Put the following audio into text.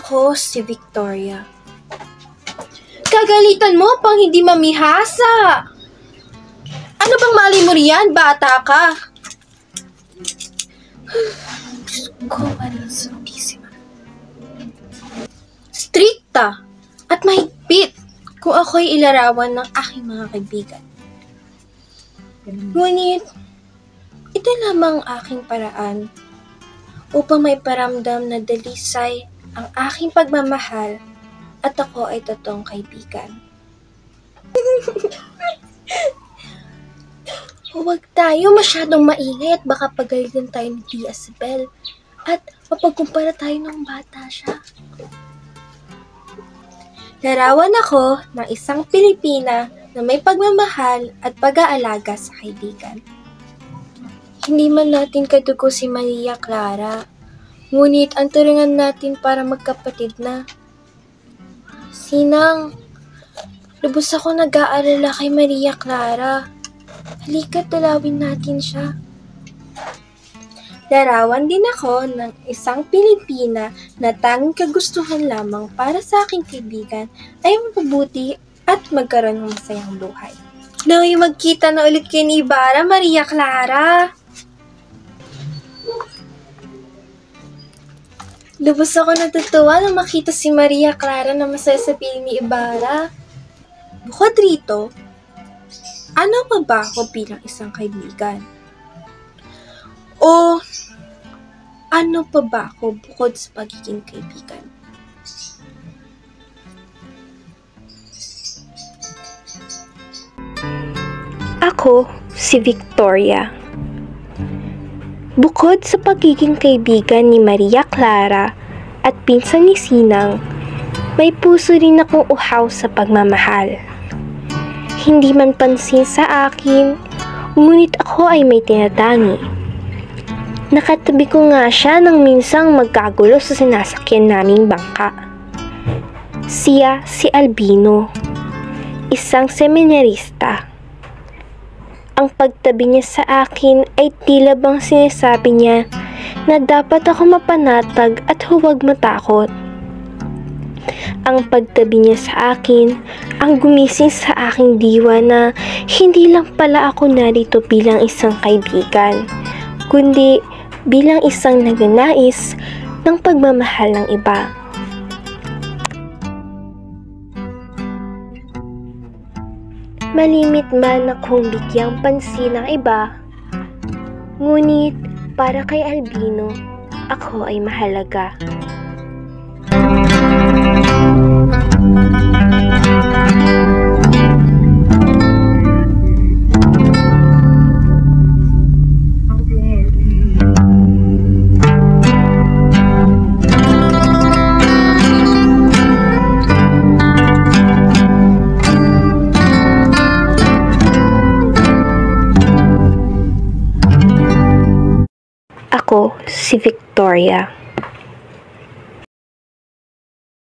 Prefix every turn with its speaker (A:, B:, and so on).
A: Ako si Victoria. Kagalitan mo pang hindi mamihasa. Ano bang mali mo riyan, bata ka? Diyos ko, Santísima. Strikta at mahigpit kung ako'y ilarawan ng aking mga kaibigan. Ngunit, ito lamang aking paraan upang may paramdam na dalisay ang aking pagmamahal at ako ay totoong kaibigan. Huwag tayo masyadong maingay at baka pagalitan tayo ni Tia Isabel at mapagkumpara tayo ng bata siya. Larawan ako ng isang Pilipina na may pagmamahal at pag-aalaga sa kaibigan. Hindi man natin kadugo si Maria Clara, ngunit ang turingan natin para magkapatid na. Sinang, lubos ako nag-aalala kay Maria Clara. Halika't dalawin natin siya. Larawan din ako ng isang Pilipina na tanging kagustuhan lamang para sa aking kaibigan ay mapabuti at magkaroon ng masayang buhay. Naway magkita na ulit kayo ni Ibarra, Maria Clara. Lubos ako natutuwa nang makita si Maria Clara na masaya sa piling ni Ibarra. Bukod rito, ano pa ba ako bilang isang kaibigan? O ano pa ba ako bukod sa pagiging kaibigan? Ako si Victoria. Bukod sa pagiging kaibigan ni Maria Clara at pinsan ni Sinang, may puso rin akong uhaw sa pagmamahal. Hindi man pansin sa akin, ngunit ako ay may tinatangi. Nakatabi ko nga siya nang minsang magkagulo sa sinasakyan naming bangka. Siya si Albino, isang seminarista. Ang pagtabi niya sa akin ay tila bang sinasabi niya na dapat ako mapanatag at huwag matakot. Ang pagtabi niya sa akin ang gumising sa aking diwa na hindi lang pala ako narito bilang isang kaibigan, kundi bilang isang nagnanais ng pagmamahal ng iba. Malimit man akong bigyang pansin ng iba, ngunit para kay Albino, ako ay mahalaga. Ako si Victoria.